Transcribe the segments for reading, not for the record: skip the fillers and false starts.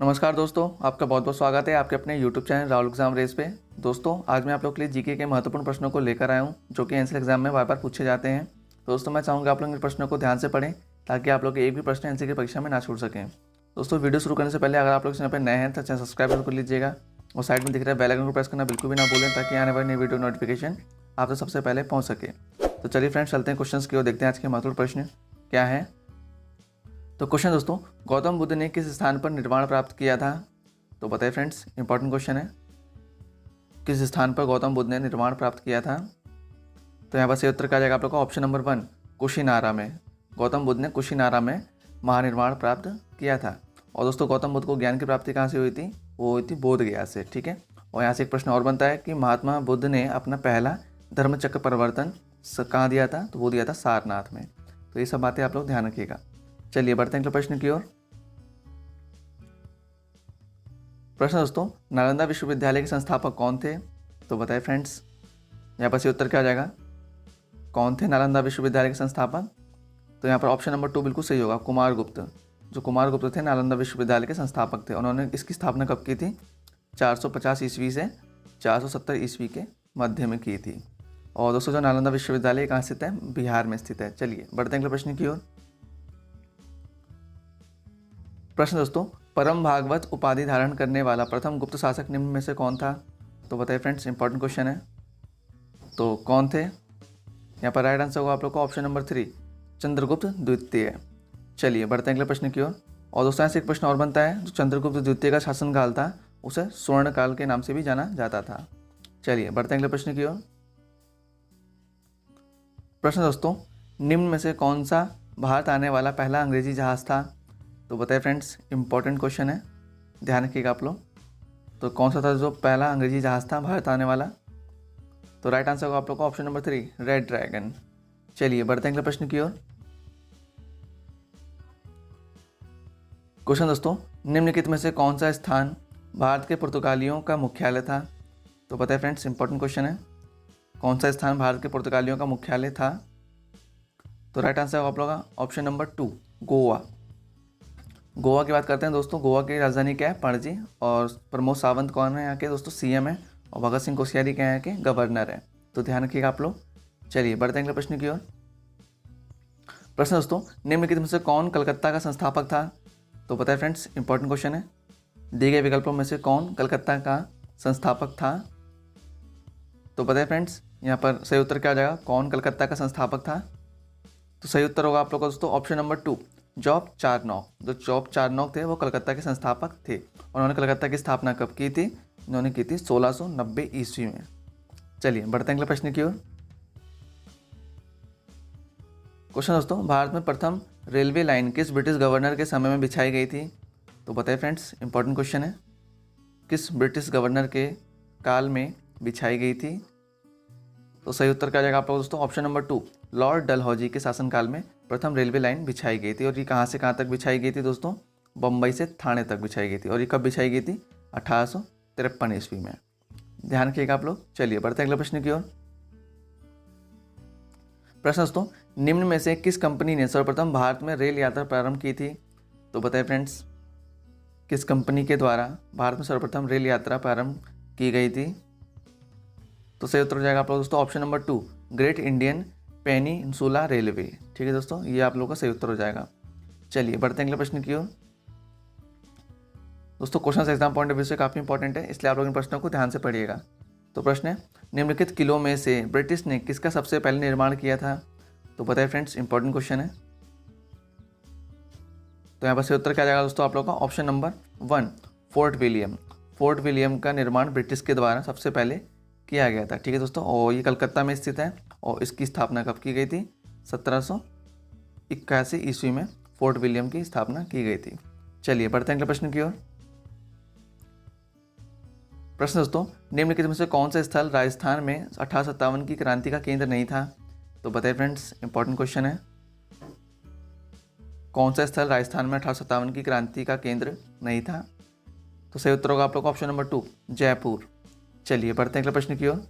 नमस्कार दोस्तों, आपका बहुत बहुत स्वागत है आपके अपने YouTube channel Rahul exam race पे। दोस्तों, आज मैं आप लोग के लिए जीके के महत्वपूर्ण प्रश्नों को लेकर आया हूं जो कि एनसीएल एग्जाम में बार बार पूछे जाते हैं। दोस्तों, मैं चाहूँगा आप लोग इन प्रश्नों को ध्यान से पढ़ें ताकि आप लोग के एक भी प्रश्न एनसीएल की परीक्षा में ना छूट सकें। दोस्तों, वीडियो शुरू करने से पहले अगर आप लोग चैनल पर नए हैं तो चैनल सब्सक्राइब जरूर कर लीजिएगा और साइड में दिख रहा है बेल आइकन को प्रेस करना बिल्कुल भी ना भूलें ताकि आने वाली नई वीडियो नोटिफिकेशन आप तक सबसे पहले पहुँच सके। तो चलिए फ्रेंड्स, चलते हैं क्वेश्चन की ओर, देखते हैं आज के महत्वपूर्ण प्रश्न क्या है। तो क्वेश्चन दोस्तों, गौतम बुद्ध ने किस स्थान पर निर्वाण प्राप्त किया था? तो बताइए फ्रेंड्स, इंपॉर्टेंट क्वेश्चन है। किस स्थान पर गौतम बुद्ध ने निर्वाण प्राप्त किया था? तो यहाँ पर सही उत्तर क्या आ जाएगा आप लोग का? ऑप्शन नंबर 1, कुशीनारा में। गौतम बुद्ध ने कुशीनारा में महानिर्वाण प्राप्त किया था। और दोस्तों, गौतम बुद्ध को ज्ञान की प्राप्ति कहाँ से हुई थी? वो हुई थी बोध गया से। ठीक है। और यहाँ से एक प्रश्न और बनता है कि महात्मा बुद्ध ने अपना पहला धर्मचक्र परिवर्तन कहाँ दिया था? तो वो दिया था सारनाथ में। तो ये सब बातें आप लोग ध्यान रखिएगा। चलिए बढ़ते हैं अगले प्रश्न की ओर। प्रश्न दोस्तों, नालंदा विश्वविद्यालय के संस्थापक कौन थे? तो बताइए फ्रेंड्स, यहाँ पर से उत्तर क्या आ जाएगा? कौन थे नालंदा विश्वविद्यालय के संस्थापक? तो यहाँ पर ऑप्शन नंबर 2 बिल्कुल सही होगा, कुमारगुप्त। जो कुमारगुप्त थे नालंदा विश्वविद्यालय के संस्थापक थे। उन्होंने इसकी स्थापना कब की थी? 450 ईस्वी से 470 ईस्वी के मध्य में की थी। और दोस्तों, जो नालंदा विश्वविद्यालय कहाँ स्थित है? बिहार में स्थित है। चलिए बढ़ते हैं अगले प्रश्न की ओर। प्रश्न दोस्तों, परम भागवत उपाधि धारण करने वाला प्रथम गुप्त शासक निम्न में से कौन था? तो बताइए फ्रेंड्स, इंपॉर्टेंट क्वेश्चन है। तो कौन थे? यहाँ पर राइट आंसर होगा आप लोग का ऑप्शन नंबर 3, चंद्रगुप्त द्वितीय। चलिए बढ़ते हैं अगले प्रश्न की ओर। और दोस्तों, यहाँ से एक प्रश्न और बनता है, जो चंद्रगुप्त द्वितीय का शासनकाल था उसे स्वर्ण काल के नाम से भी जाना जाता था। चलिए बढ़ते हैं अगले प्रश्न की ओर। प्रश्न दोस्तों, निम्न में से कौन सा भारत आने वाला पहला अंग्रेजी जहाज था? तो बताइए फ्रेंड्स, इंपॉर्टेंट क्वेश्चन है, ध्यान रखिएगा आप लोग। तो कौन सा था जो पहला अंग्रेजी जहाज़ था भारत आने वाला? तो राइट आंसर होगा आप लोग का ऑप्शन नंबर 3, रेड ड्रैगन। चलिए बढ़ते हैं अगले प्रश्न की ओर। क्वेश्चन दोस्तों, निम्नलिखित में से कौन सा स्थान भारत के पुर्तगालियों का मुख्यालय था? तो बताइए फ्रेंड्स, इंपॉर्टेंट क्वेश्चन है, कौन सा स्थान भारत के पुर्तगालियों का मुख्यालय था? तो राइट आंसर होगा आप लोग का ऑप्शन नंबर 2, गोवा। गोवा की बात करते हैं दोस्तों। गोवा की राजधानी क्या है? पणजी। और प्रमोद सावंत कौन है यहाँ के? दोस्तों सीएम है। और भगत सिंह कोश्यारी क्या है? यहाँ के गवर्नर है। तो ध्यान रखिएगा आप लोग। चलिए बढ़ते हैं अगले प्रश्न की ओर। प्रश्न दोस्तों, निम्नलिखित में से कौन कलकत्ता का संस्थापक था? तो बताए फ्रेंड्स, इंपॉर्टेंट क्वेश्चन है, दिए गए विकल्पों में से कौन कलकत्ता का संस्थापक था? तो बताए फ्रेंड्स, यहाँ पर सही उत्तर क्या आ जाएगा? कौन कलकत्ता का संस्थापक था? तो सही उत्तर होगा आप लोग का दोस्तों ऑप्शन नंबर 2, जॉब चारनॉक। जो जॉब चारनॉक थे वो कलकत्ता के संस्थापक थे। और उन्होंने कलकत्ता की स्थापना कब की थी? उन्होंने की थी 1690 ईस्वी में। चलिए बढ़ते हैं अगले प्रश्न की ओर। क्वेश्चन दोस्तों, भारत में प्रथम रेलवे लाइन किस ब्रिटिश गवर्नर के समय में बिछाई गई थी? तो बताइए फ्रेंड्स, इंपॉर्टेंट क्वेश्चन है, किस ब्रिटिश गवर्नर के काल में बिछाई गई थी? तो सही उत्तर क्या जाएगा आप लोग दोस्तों ऑप्शन नंबर 2, लॉर्ड डलहौजी के शासनकाल में प्रथम रेलवे लाइन बिछाई गई थी। और ये कहाँ से कहाँ तक बिछाई गई थी दोस्तों? बम्बई से थाने तक बिछाई गई थी। और ये कब बिछाई गई थी? 1853 ईस्वी में। ध्यान रखिएगा आप लोग। चलिए बढ़ते हैं अगले प्रश्न की ओर। प्रश्न दोस्तों, निम्न में से किस कंपनी ने सर्वप्रथम भारत में रेल यात्रा प्रारंभ की थी? तो बताइए फ्रेंड्स, किस कंपनी के द्वारा भारत में सर्वप्रथम रेल यात्रा प्रारंभ की गई थी? तो सही उत्तर हो जाएगा आप लोग दोस्तों option number 2, great Indian peninsula railway. ठीक है दोस्तों, ये आप लोगों का सही उत्तर हो जाएगा। चलिए बढ़ते हैं अगले प्रश्न की ओर। दोस्तों, question exam point of view से काफ़ी इंपॉर्टेंट है, इसलिए आप लोग इन प्रश्नों को ध्यान से पढ़िएगा। तो प्रश्न है, निम्नलिखित किलों में से ब्रिटिश ने किसका सबसे पहले निर्माण किया था? तो बताइए फ्रेंड्स, इंपॉर्टेंट क्वेश्चन है। तो यहाँ पर सही उत्तर क्या जाएगा दोस्तों आप लोग का option number 1, fort William. Fort William का निर्माण ब्रिटिश के द्वारा सबसे पहले किया गया था। ठीक है दोस्तों, और ये कलकत्ता में स्थित है। और इसकी स्थापना कब की गई थी? 1781 ईस्वी में फोर्ट विलियम की स्थापना की गई थी। चलिए बढ़ते हैं अगले प्रश्न की ओर। प्रश्न दोस्तों, निम्नलिखित में से कौन सा स्थल राजस्थान में 1857 की क्रांति का केंद्र नहीं था? तो बताइए फ्रेंड्स, इंपॉर्टेंट क्वेश्चन है, कौन सा स्थल राजस्थान में 1857 की क्रांति का केंद्र नहीं था? तो सही उत्तर होगा आप लोग का ऑप्शन नंबर 2, जयपुर। चलिए बढ़ते हैं अगले प्रश्न की ओर।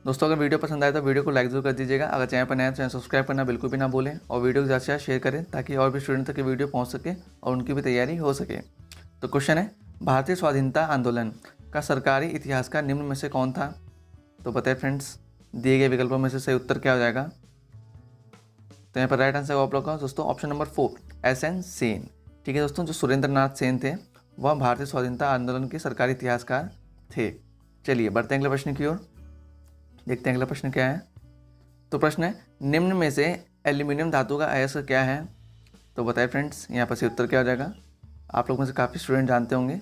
दोस्तों अगर वीडियो पसंद आए तो वीडियो को लाइक जरूर कर दीजिएगा। अगर चैनल पर नया है तो चैनल सब्सक्राइब करना बिल्कुल भी ना भूलें और वीडियो को ज़्यादा से ज़्यादा शेयर करें ताकि और भी स्टूडेंट तक ये वीडियो पहुंच सके और उनकी भी तैयारी हो सके। तो क्वेश्चन है, भारतीय स्वाधीनता आंदोलन का सरकारी इतिहास का निम्न में से कौन था? तो बताइए फ्रेंड्स, दिए गए विकल्पों में से सही उत्तर क्या हो जाएगा? तो यहाँ पर राइट आंसर आप लोग का दोस्तों ऑप्शन नंबर 4 SN सेन। ठीक है दोस्तों, जो सुरेंद्र नाथ सेन थे वह भारतीय स्वाधीनता आंदोलन के सरकारी इतिहासकार थे। चलिए बढ़ते हैं अगले प्रश्न की ओर, देखते हैं अगला प्रश्न क्या है। तो प्रश्न है, निम्न में से एल्यूमिनियम धातु का अयस्क क्या है? तो बताइए फ्रेंड्स, यहाँ पर सही उत्तर क्या हो जाएगा? आप लोग में से काफ़ी स्टूडेंट जानते होंगे।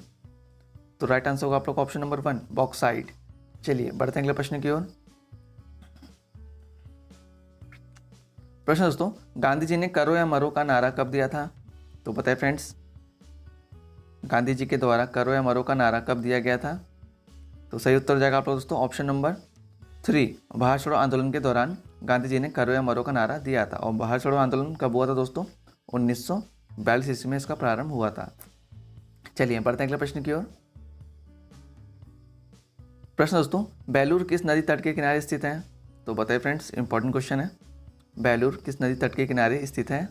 तो राइट आंसर होगा आप लोग का ऑप्शन नंबर 1 बॉक्साइट। चलिए बढ़ते हैं अगले प्रश्न की ओर। प्रश्न दोस्तों, गांधी जी ने करो या मरो का नारा कब दिया था? तो बताइए फ्रेंड्स, गांधी जी के द्वारा करो या मरो का नारा कब दिया गया था? तो सही उत्तर हो जाएगा आप लोग दोस्तों ऑप्शन नंबर 3 भारत छोड़ो आंदोलन के दौरान गांधी जी ने करो या मरो का नारा दिया था। और भारत छोड़ो आंदोलन कब हुआ था दोस्तों? 1942 ईस्वी में इसका प्रारंभ हुआ था। चलिए बढ़ते हैं अगले प्रश्न की ओर। प्रश्न दोस्तों, बेलूर किस नदी तट के किनारे स्थित है? तो बताइए फ्रेंड्स, इंपॉर्टेंट क्वेश्चन है, बेलूर किस नदी तट के किनारे स्थित है?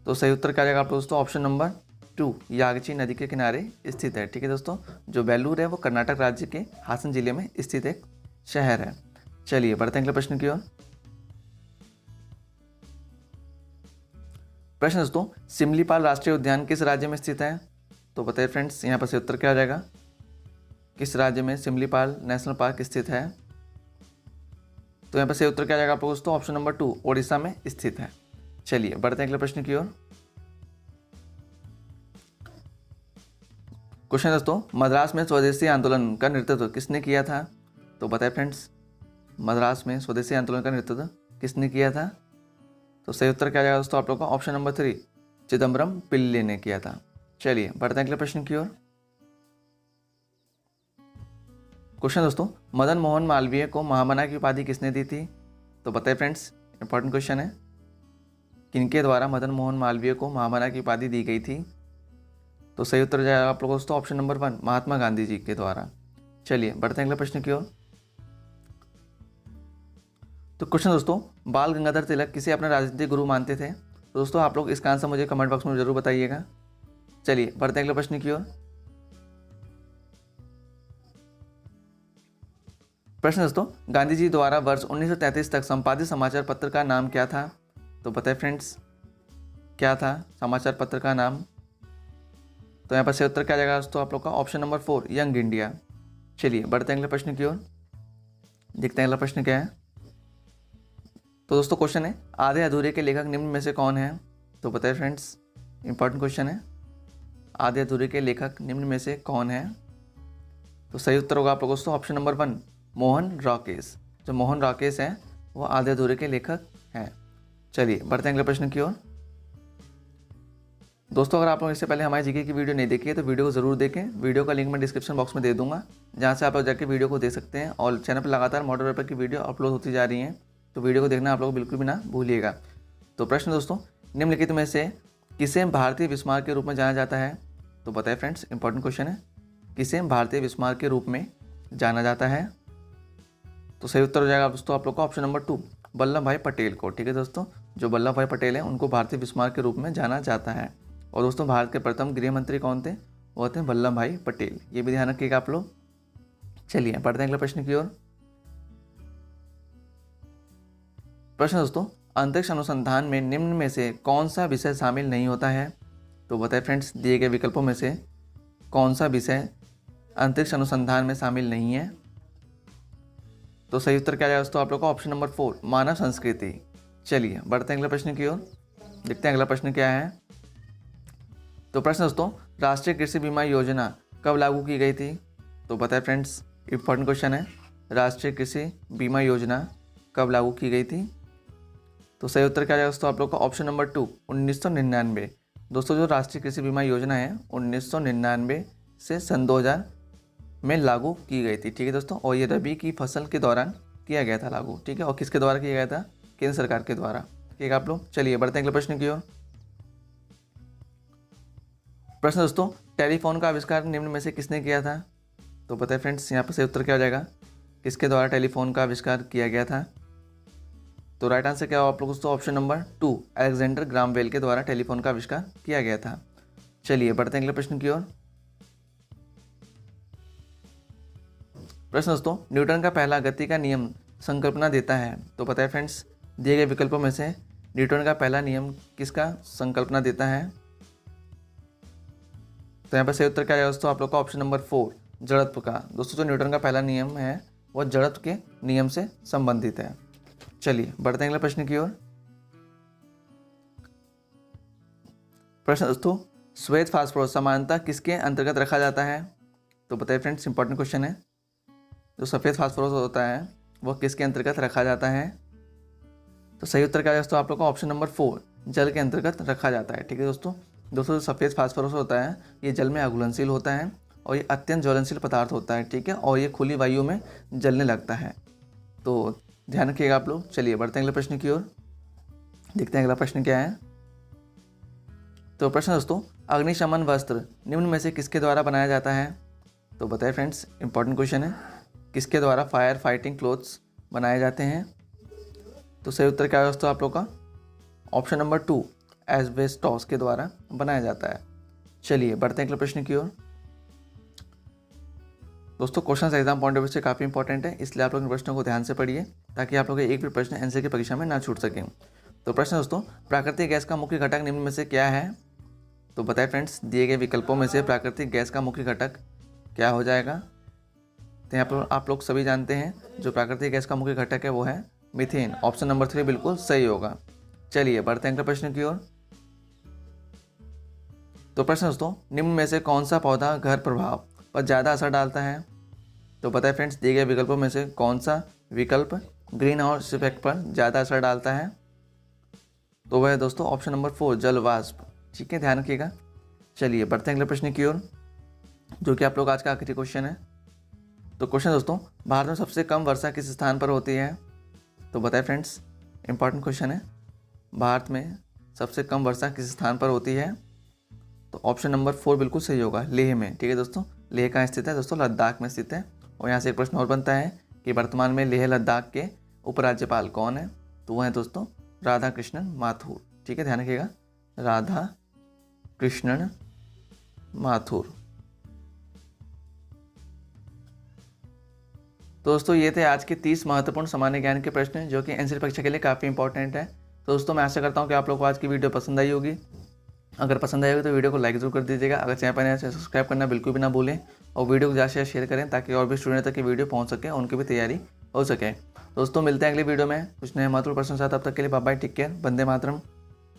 तो सही उत्तर क्या जाएगा आप दोस्तों ऑप्शन नंबर 2 यागची नदी के किनारे स्थित है। ठीक है दोस्तों, जो बेलूर है वो कर्नाटक राज्य के हासन जिले में स्थित एक शहर है। चलिए बढ़ते हैं अगले प्रश्न की ओर। प्रश्न दोस्तों, सिमलीपाल राष्ट्रीय उद्यान किस राज्य में स्थित है? तो बताइए फ्रेंड्स, यहाँ पर सही उत्तर क्या हो जाएगा? किस राज्य में सिमलीपाल नेशनल पार्क स्थित है? तो यहाँ पर सही उत्तर क्या जाएगा आपको दोस्तों ऑप्शन नंबर 2 ओडिशा में स्थित है। चलिए बढ़ते हैं अगले प्रश्न की ओर। क्वेश्चन दोस्तों, मद्रास में स्वदेशी आंदोलन का नेतृत्व किसने किया था? तो बताइए फ्रेंड्स, मद्रास में स्वदेशी आंदोलन का नेतृत्व किसने किया था? तो सही उत्तर क्या जाएगा दोस्तों आप लोग का ऑप्शन नंबर 3 चिदम्बरम पिल्ले ने किया था। चलिए बढ़ते हैं अगले प्रश्न की ओर। क्वेश्चन दोस्तों, मदन मोहन मालवीय को महामना की उपाधि किसने दी थी? तो बताइए फ्रेंड्स, इंपॉर्टेंट क्वेश्चन है, किनके द्वारा मदन मोहन मालवीय को महामना की उपाधि दी गई थी? तो सही उत्तर जाएगा आप लोगों दोस्तों ऑप्शन नंबर 1 महात्मा गांधी जी के द्वारा। चलिए बढ़ते हैं अगले प्रश्न की ओर। तो क्वेश्चन दोस्तों, बाल गंगाधर तिलक किसे अपना राजनीतिक गुरु मानते थे? तो दोस्तों आप लोग इसका आंसर मुझे कमेंट बॉक्स में जरूर बताइएगा। चलिए बढ़ते हैं अगले प्रश्न की ओर। प्रश्न दोस्तों, गांधी जी द्वारा वर्ष 1933 तक संपादित समाचार पत्र का नाम क्या था? तो बताइए फ्रेंड्स, क्या था समाचार पत्र का नाम? तो यहाँ पर सही उत्तर क्या जाएगा दोस्तों आप लोग का ऑप्शन नंबर 4 यंग इंडिया। चलिए बढ़ते हैं अगले प्रश्न की ओर, देखते हैं अगला प्रश्न क्या है। तो दोस्तों क्वेश्चन है, आधे अधूरे के लेखक निम्न में से कौन है? तो बताइए फ्रेंड्स, इंपॉर्टेंट क्वेश्चन है, आधे अधूरे के लेखक निम्न में से कौन है? तो सही उत्तर होगा आप लोगों दोस्तों ऑप्शन नंबर 1 मोहन राकेश। जो मोहन राकेश हैं वो आधे अधूरे के लेखक हैं। चलिए बढ़ते हैं अगले प्रश्न की ओर। दोस्तों अगर आप लोग इससे पहले हमारी जीके की वीडियो नहीं देखी है तो वीडियो को ज़रूर देखें। वीडियो का लिंक मैं डिस्क्रिप्शन बॉक्स में दे दूंगा, जहां से आप लोग जाकर वीडियो को देख सकते हैं। और चैनल पर लगातार मॉडल पेपर की वीडियो अपलोड होती जा रही हैं, तो वीडियो को देखना आप लोग बिल्कुल भी ना भूलिएगा। तो प्रश्न दोस्तों, निम्नलिखित में से किसे भारतीय विस्मार के रूप में जाना जाता है? तो बताइए फ्रेंड्स, इंपॉर्टेंट क्वेश्चन है, किसे भारतीय विस्मार के रूप में जाना जाता है? तो सही उत्तर हो जाएगा दोस्तों आप लोग का ऑप्शन नंबर 2 वल्लभ भाई पटेल को। ठीक है दोस्तों, जो वल्लभ भाई पटेल हैं उनको भारतीय विस्मार के रूप में जाना जाता है। और दोस्तों भारत के प्रथम गृह मंत्री कौन थे? वो थे वल्लभ भाई पटेल, ये भी ध्यान रखिएगा आप लोग। चलिए बढ़ते हैं अगले प्रश्न की ओर। प्रश्न दोस्तों, अंतरिक्ष अनुसंधान में निम्न में से कौन सा विषय शामिल नहीं होता है? तो बताइए फ्रेंड्स, दिए गए विकल्पों में से कौन सा विषय अंतरिक्ष अनुसंधान में शामिल नहीं है? तो सही उत्तर क्या जाएगा दोस्तों आप लोग का ऑप्शन नंबर 4 मानव संस्कृति। चलिए बढ़ते हैं अगले प्रश्न की ओर, देखते हैं अगला प्रश्न क्या है। तो प्रश्न दोस्तों, राष्ट्रीय कृषि बीमा योजना कब लागू की गई थी? तो बताएं फ्रेंड्स, इंपॉर्टेंट क्वेश्चन है, राष्ट्रीय कृषि बीमा योजना कब लागू की गई थी? तो सही उत्तर क्या जाएगा दोस्तों आप लोग का ऑप्शन नंबर 2 1999। दोस्तों जो राष्ट्रीय कृषि बीमा योजना है 1999 से सन 2000 में लागू की गई थी। ठीक है दोस्तों, और ये रबी की फसल के दौरान किया गया था लागू। ठीक है, और किसके द्वारा किया गया था? केंद्र सरकार के द्वारा। ठीक है आप लोग, चलिए बढ़ते हैं अगले प्रश्न की ओर। प्रश्न दोस्तों, टेलीफोन का आविष्कार निम्न में से किसने किया था? तो बताइए फ्रेंड्स, यहाँ पर सही उत्तर क्या हो जाएगा? किसके द्वारा टेलीफोन का आविष्कार किया गया था? तो राइट आंसर क्या हो आप लोग दोस्तों? Option number 2, Alexander Graham Bell के द्वारा टेलीफोन का आविष्कार किया गया था। चलिए बढ़ते हैं अगले प्रश्न की ओर। प्रश्न दोस्तों, न्यूटन का पहला गति का नियम संकल्पना देता है। तो पता है फ्रेंड्स, दिए गए विकल्पों में से न्यूटन का पहला नियम किसका संकल्पना देता है? तो यहाँ पर सही उत्तर क्या है दोस्तों आप लोग का? ऑप्शन नंबर 4, जड़त्व का। दोस्तों जो न्यूटन का पहला नियम है वह जड़त्व के नियम से संबंधित है। चलिए बढ़ते हैं अगले प्रश्न की ओर। प्रश्न दोस्तों, श्वेत फास्फोरस सामान्यतः किसके अंतर्गत रखा जाता है? तो बताइए फ्रेंड्स, इंपॉर्टेंट क्वेश्चन है। जो सफ़ेद फास्फोरस होता है वह किसके अंतर्गत रखा जाता है? तो सही उत्तर क्या है दोस्तों आप लोग का? ऑप्शन नंबर 4, जल के अंतर्गत रखा जाता है। ठीक है दोस्तों जो सफ़ेद फास्फोरस होता है ये जल में अघुलनशील होता है और ये अत्यंत ज्वलनशील पदार्थ होता है। ठीक है, और ये खुली वायु में जलने लगता है, तो ध्यान रखिएगा आप लोग। चलिए बढ़ते हैं अगले प्रश्न की ओर, देखते हैं अगला प्रश्न क्या है। तो प्रश्न दोस्तों, अग्निशमन वस्त्र निम्न में से किसके द्वारा बनाया जाता है? तो बताइए फ्रेंड्स, इंपॉर्टेंट क्वेश्चन है, किसके द्वारा फायर फाइटिंग क्लोथ्स बनाए जाते हैं? तो सही उत्तर क्या है दोस्तों आप लोग का? ऑप्शन नंबर 2, एस्बेस्टॉस के द्वारा बनाया जाता है। चलिए बढ़ते हैं अगले प्रश्न की ओर। दोस्तों question exam point of view से काफ़ी इंपॉर्टेंट है, इसलिए आप लोग इन प्रश्नों को ध्यान से पढ़िए ताकि आप लोग एक भी प्रश्न एनसीईआरटी की परीक्षा में ना छूट सकें। तो प्रश्न दोस्तों, प्राकृतिक गैस का मुख्य घटक निम्न में से क्या है? तो बताएं फ्रेंड्स, दिए गए विकल्पों में से प्राकृतिक गैस का मुख्य घटक क्या हो जाएगा? तो यहाँ पर आप लोग सभी जानते हैं जो प्राकृतिक गैस का मुख्य घटक है वो है मीथेन। ऑप्शन नंबर 3 बिल्कुल सही होगा। चलिए बढ़ते हैं अगले प्रश्न की ओर। तो प्रश्न दोस्तों, निम्न में से कौन सा पौधा घर प्रभाव पर ज़्यादा असर डालता है? तो बताएं फ्रेंड्स, दिए गए विकल्पों में से कौन सा विकल्प ग्रीन हाउस इफेक्ट पर ज़्यादा असर डालता है? तो वह है दोस्तों ऑप्शन नंबर 4, जल वाष्प। ठीक है, ध्यान रखिएगा। चलिए बढ़ते हैं अगले प्रश्न की ओर, जो कि आप लोग आज का आखिरी क्वेश्चन है। तो क्वेश्चन दोस्तों, भारत में सबसे कम वर्षा किस स्थान पर होती है? तो बताएं फ्रेंड्स, इंपॉर्टेंट क्वेश्चन है, भारत में सबसे कम वर्षा किस स्थान पर होती है? तो ऑप्शन नंबर 4 बिल्कुल सही होगा, लेह में। ठीक है दोस्तों, लेह कहाँ स्थित है दोस्तों? लद्दाख में स्थित है। और यहाँ से एक प्रश्न और बनता है कि वर्तमान में लेह लद्दाख के उपराज्यपाल कौन है? तो वह है दोस्तों राधा कृष्णन माथुर। ठीक है, ध्यान रखिएगा, राधा कृष्णन माथुर। दोस्तों ये थे आज के 30 महत्वपूर्ण सामान्य ज्ञान के प्रश्न जो कि एनसीईआरटी परीक्षा के लिए काफ़ी इंपॉर्टेंट है। तो दोस्तों मैं आशा करता हूँ कि आप लोग को आज की वीडियो पसंद आई होगी। अगर पसंद आई होगी तो वीडियो को लाइक जरूर कर दीजिएगा। अगर चैनल पर नए हैं तो सब्सक्राइब करना बिल्कुल भी ना भूलें और वीडियो को ज़्यादा से शेयर करें ताकि और भी स्टूडेंट तक की वीडियो पहुँच सके, उनकी भी तैयारी हो सके। दोस्तों मिलते हैं अगली वीडियो में कुछ नए महत्वपूर्ण प्रश्न के साथ। तब तक के लिए bye bye, take care, Vande Mataram.